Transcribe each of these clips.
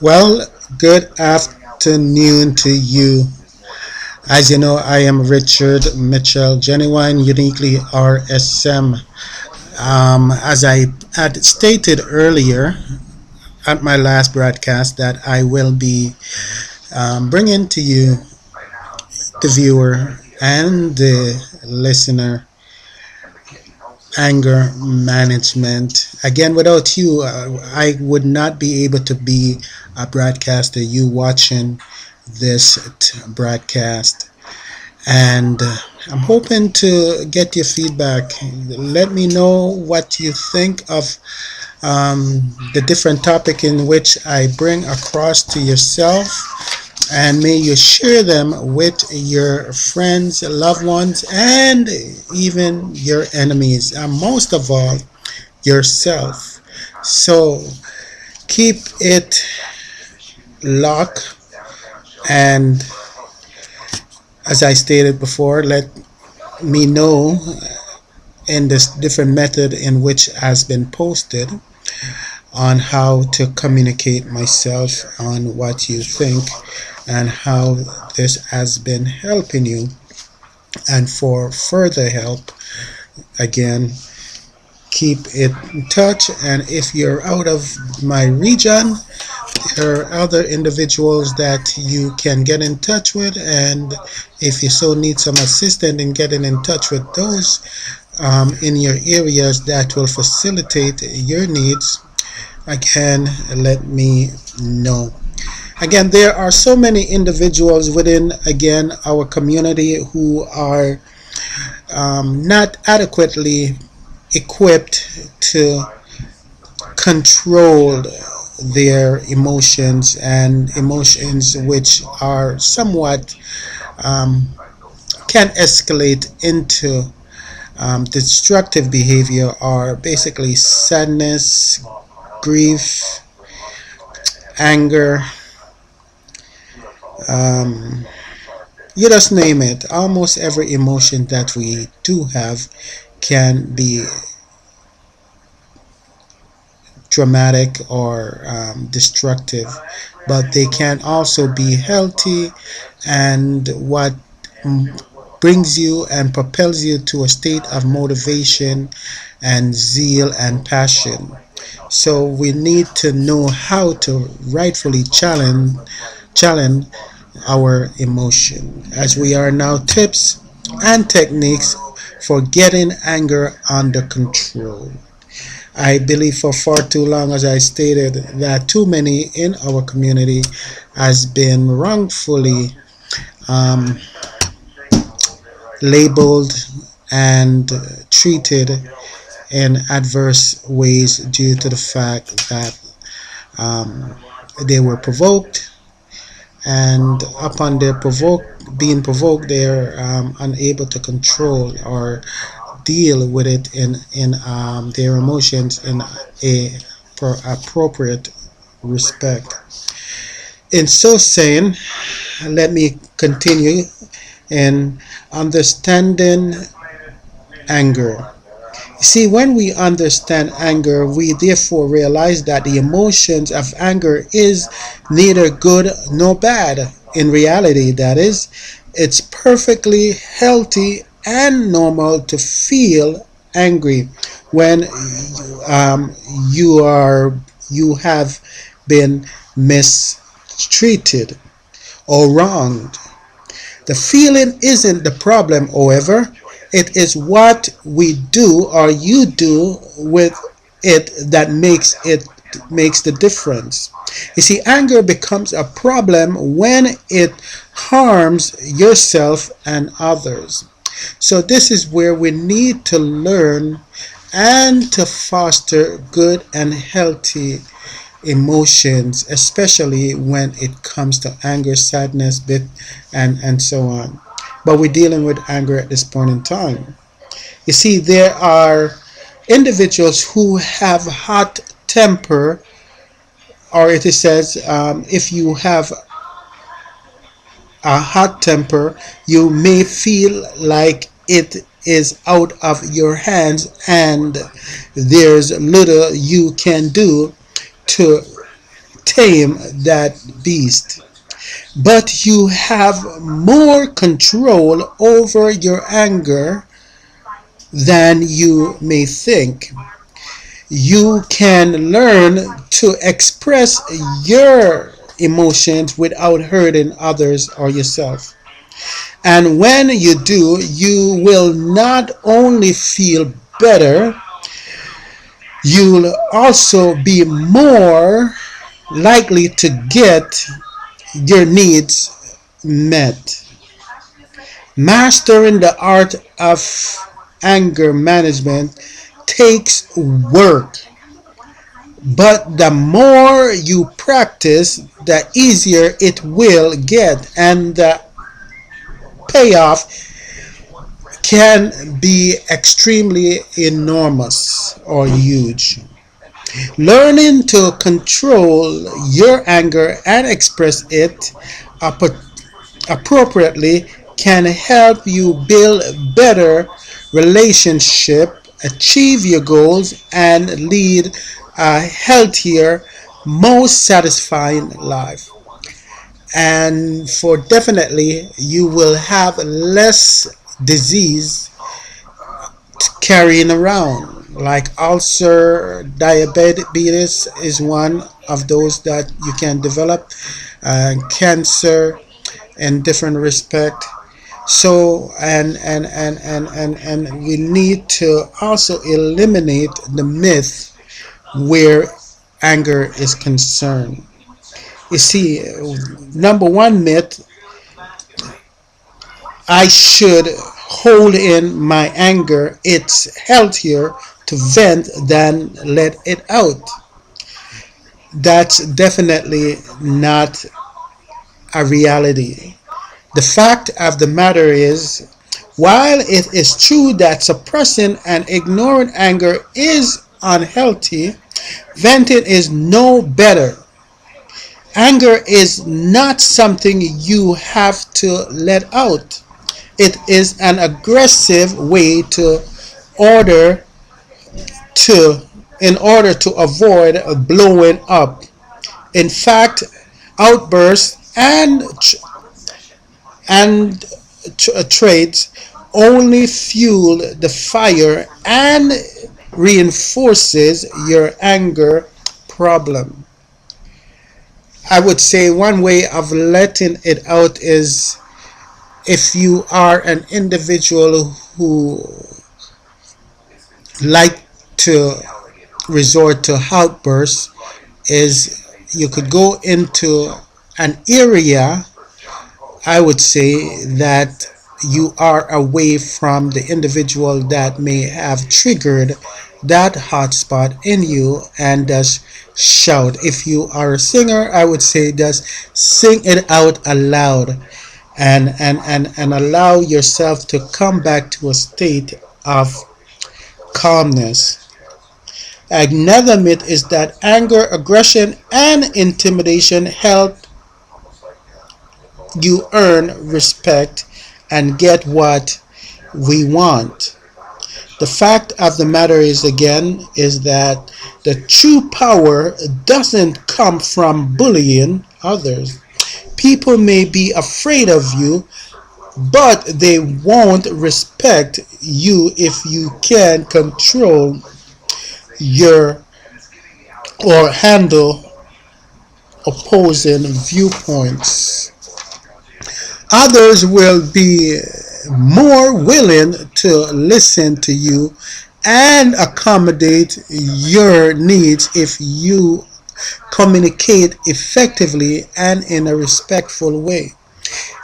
Well, good afternoon to you. As you know, I am Richard Mitchell, genuine, uniquely RSM. As I had stated earlier at my last broadcast, that I will be bringing to you, the viewer and the listener, anger management. Again, without you, I would not be able to be a broadcaster, you watching this broadcast. And I'm hoping to get your feedback. Let me know what you think of the different topic in which I bring across to yourself, and may you share them with your friends, loved ones, and even your enemies, and most of all, yourself. So keep it locked, and as I stated before, let me know in this different method in which has been posted on how to communicate myself on what you think and how this has been helping you. And for further help, again, keep it in touch. And if you're out of my region, there are other individuals that you can get in touch with, and if you so need some assistance in getting in touch with those in your areas that will facilitate your needs, again, let me know. Again, there are so many individuals within, again, our community who are not adequately equipped to control their emotions, and emotions which are somewhat can escalate into destructive behavior, are basically sadness, grief, anger, you just name it. Almost every emotion that we do have can be dramatic or destructive, but they can also be healthy, and what brings you and propels you to a state of motivation and zeal and passion. So we need to know how to rightfully challenge our emotion, as we are now tips and techniques for getting anger under control. I believe for far too long, as I stated, that too many in our community has been wrongfully labeled and treated in adverse ways due to the fact that they were provoked, and upon their being provoked, they're unable to control or deal with it in their emotions in a appropriate respect. In so saying, let me continue in understanding anger. See, when we understand anger, we therefore realize that the emotions of anger is neither good nor bad. In reality, that is, it's perfectly healthy and normal to feel angry when you have been mistreated or wronged. The feeling isn't the problem, however. It is what we do or you do with it that makes the difference. You see, anger becomes a problem when it harms yourself and others. So this is where we need to learn and to foster good and healthy emotions, especially when it comes to anger, sadness, and so on. But we're dealing with anger at this point in time. You see, there are individuals who have hot temper, or it says, if you have a hot temper, you may feel like it is out of your hands, and there's little you can do to tame that beast, but you have more control over your anger than you may think. You can learn to express your emotions without hurting others or yourself. And when you do, you will not only feel better, you'll also be more likely to get your needs met. Mastering the art of anger management takes work, but the more you practice, the easier it will get, and the payoff can be extremely enormous or huge. Learning to control your anger and express it appropriately can help you build better relationship, achieve your goals, and lead a healthier, most satisfying life. And for definitely, you will have less disease carrying around, like ulcer, diabetes is one of those that you can develop, cancer in different respect. So and we need to also eliminate the myth where anger is concerned. You see, number one myth, I should hold in my anger. It's healthier to vent than let it out. That's definitely not a reality. The fact of the matter is, while it is true that suppressing and ignoring anger is unhealthy, venting is no better. Anger is not something you have to let out. It is an aggressive way to order to in order to avoid blowing up. In fact, outbursts and trades only fuel the fire and reinforces your anger problem. I would say one way of letting it out is, if you are an individual who like to resort to outbursts, is you could go into an area, I would say, that you are away from the individual that may have triggered that hot spot in you, and just shout. If you are a singer, I would say just sing it out aloud, and allow yourself to come back to a state of calmness. Another myth is that anger, aggression, and intimidation help you earn respect and get what we want. The fact of the matter is, again, is that the true power doesn't come from bullying others. People may be afraid of you, but they won't respect you if you can control your or handle opposing viewpoints. Others will be more willing to listen to you and accommodate your needs if you communicate effectively and in a respectful way.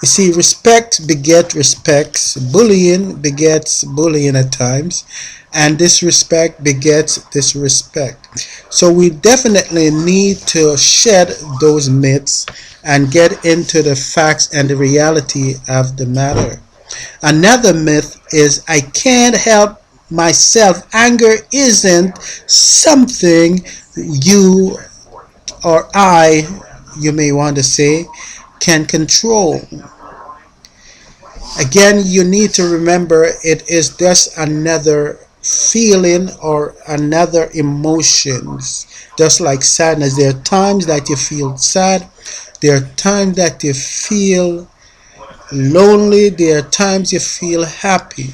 You see, respect begets respects, bullying begets bullying at times, and disrespect begets disrespect. So we definitely need to shed those myths and get into the facts and the reality of the matter. Another myth is, I can't help myself. Anger isn't something you or I, you may want to say, can control. Again, you need to remember, it is just another feeling or another emotions. Just like sadness, there are times that you feel sad, there are times that you feel lonely, there are times you feel happy.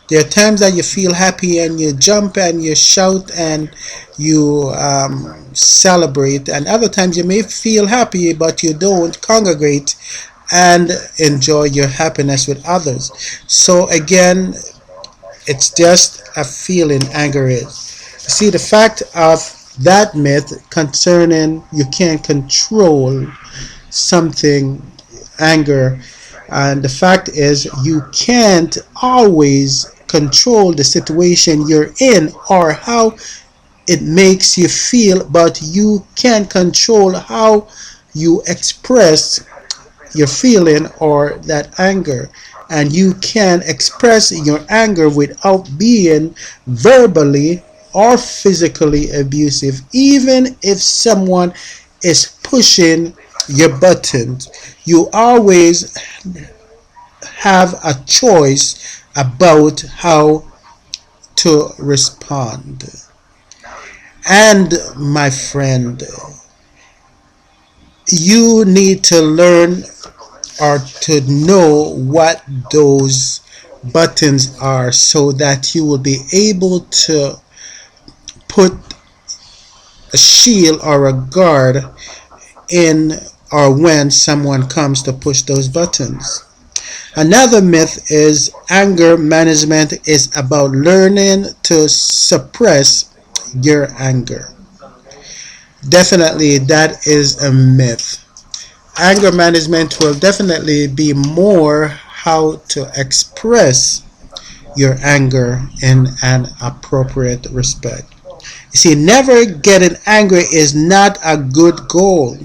There are times that you feel happy and you jump and you shout and you celebrate, and other times you may feel happy but you don't congregate and enjoy your happiness with others. So again, it's just a feeling, anger is. See, the fact of that myth concerning you can't control something, anger, and the fact is you can't always control the situation you're in or how it makes you feel, but you can control how you express your feeling or that anger. And you can express your anger without being verbally or physically abusive, even if someone is pushing your buttons. You always have a choice about how to respond. And my friend, you need to learn or to know what those buttons are so that you will be able to put a shield or a guard in or when someone comes to push those buttons. Another myth is anger management is about learning to suppress your anger. Definitely, that is a myth. Anger management will definitely be more how to express your anger in an appropriate respect. You see, never getting angry is not a good goal.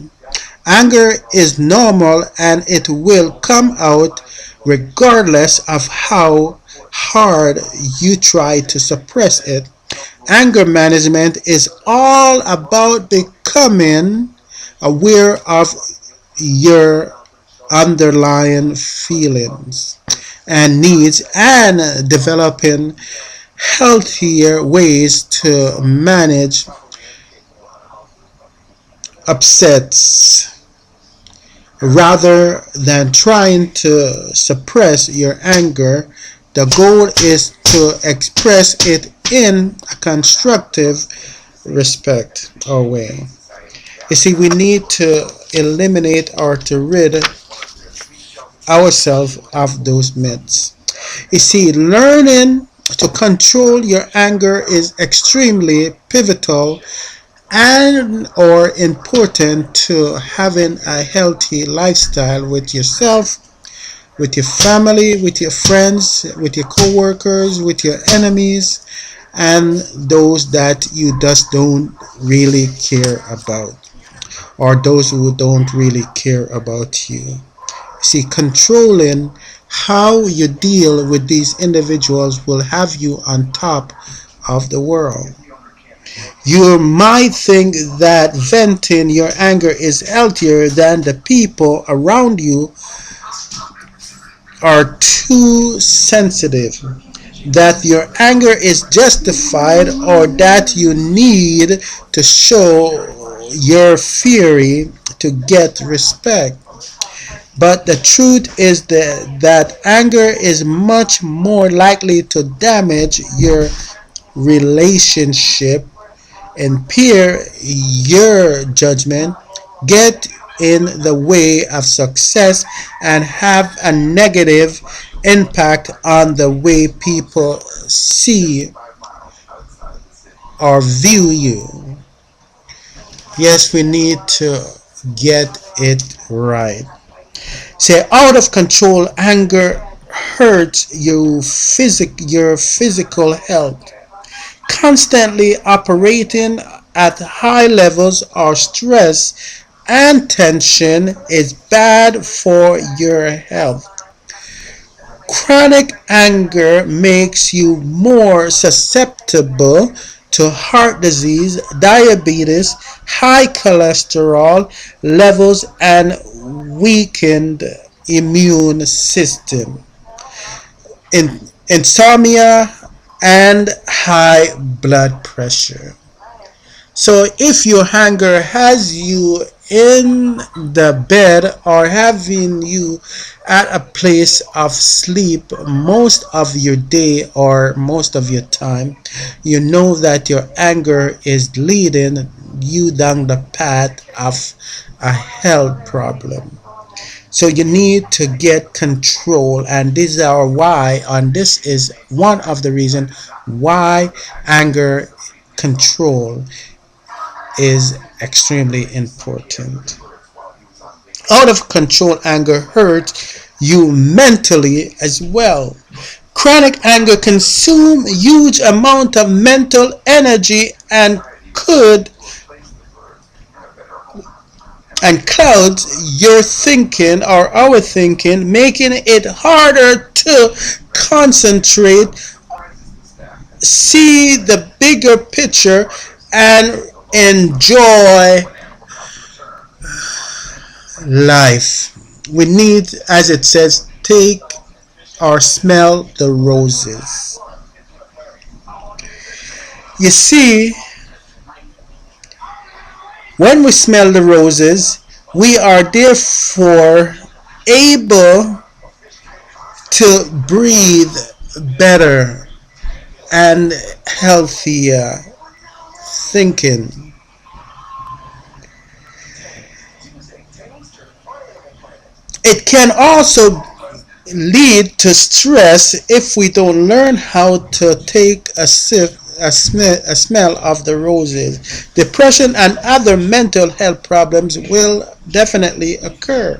Anger is normal and it will come out regardless of how hard you try to suppress it. Anger management is all about becoming aware of your underlying feelings and needs and developing healthier ways to manage upsets rather than trying to suppress your anger. The goal is to express it in a constructive respect or way. You see, we need to eliminate or to rid ourselves of those myths. You see, learning to control your anger is extremely pivotal and or important to having a healthy lifestyle with yourself, with your family, with your friends, with your co-workers, with your enemies, and those that you just don't really care about, or those who don't really care about you. See, controlling how you deal with these individuals will have you on top of the world. You might think that venting your anger is healthier than the people around you are too sensitive, that your anger is justified, or that you need to show your fury to get respect. But the truth is that anger is much more likely to damage your relationship, impair your judgment, get in the way of success, and have a negative impact on the way people see or view you. Yes, we need to get it right. Say, out of control anger hurts your physical health. Constantly operating at high levels of stress and tension is bad for your health. Chronic anger makes you more susceptible to heart disease, diabetes, high cholesterol levels, and weakened immune system. Insomnia and high blood pressure. So if your anger has you in the bed or having you at a place of sleep most of your day or most of your time, you know that your anger is leading you down the path of a health problem. So you need to get control, and this is one of the reasons why anger control is extremely important. Out of control anger hurts you mentally as well. Chronic anger consumes huge amount of mental energy could and clouds your thinking or our thinking, making it harder to concentrate, see the bigger picture, and enjoy life. We need, as it says, take or smell the roses. You see, when we smell the roses, we are therefore able to breathe better and healthier thinking. It can also lead to stress if we don't learn how to take a smell of the roses. Depression and other mental health problems will definitely occur.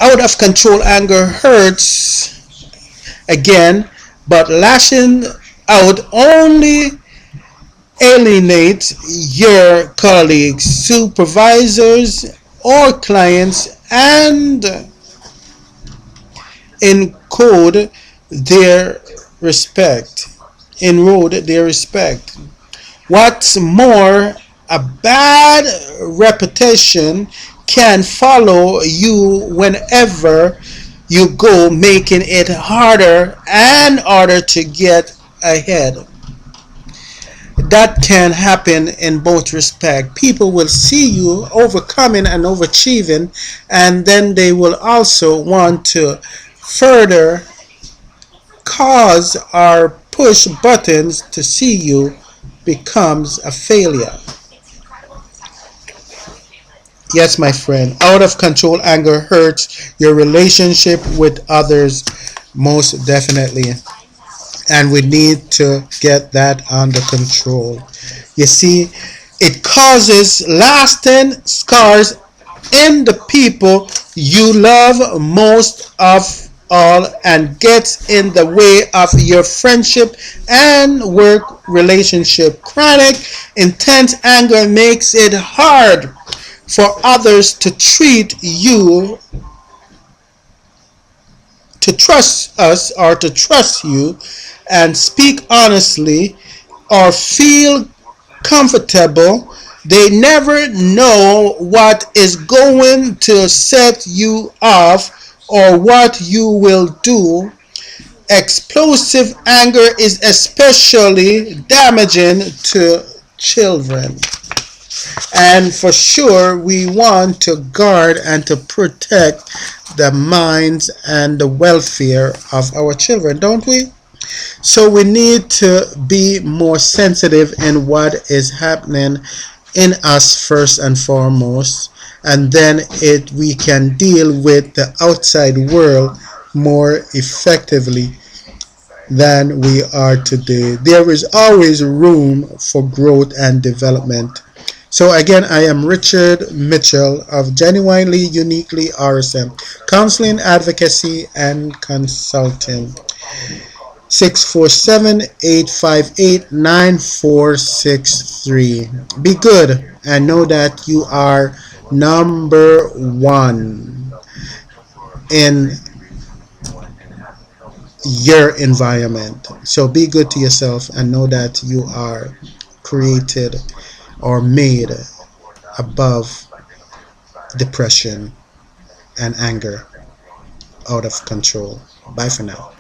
Out of control anger hurts again, but lashing out only alienates your colleagues, supervisors, or clients and encode their respect. Enrolled their respect. What's more, a bad reputation can follow you whenever you go, making it harder and harder to get ahead. That can happen in both respects. People will see you overcoming and overachieving, and then they will also want to further cause or push buttons to see you becomes a failure. Yes, my friend, out of control anger hurts your relationship with others most definitely. And we need to get that under control. You see, it causes lasting scars in the people you love most of all and gets in the way of your friendship and work relationship. Chronic, intense anger makes it hard for others to treat you, to trust us or to trust you and speak honestly or feel comfortable. They never know what is going to set you off or what you will do. Explosive anger is especially damaging to children. And for sure, we want to guard and to protect the minds and the welfare of our children, don't we? So we need to be more sensitive in what is happening in us first and foremost, and then we can deal with the outside world more effectively than we are today. There is always room for growth and development. So again, I am Richard Mitchell of Genuinely Uniquely RSM, Counseling, Advocacy, and Consulting. 647-858-9463. Be good and know that you are number one in your environment. So be good to yourself and know that you are created or made above depression and anger out of control. Bye for now.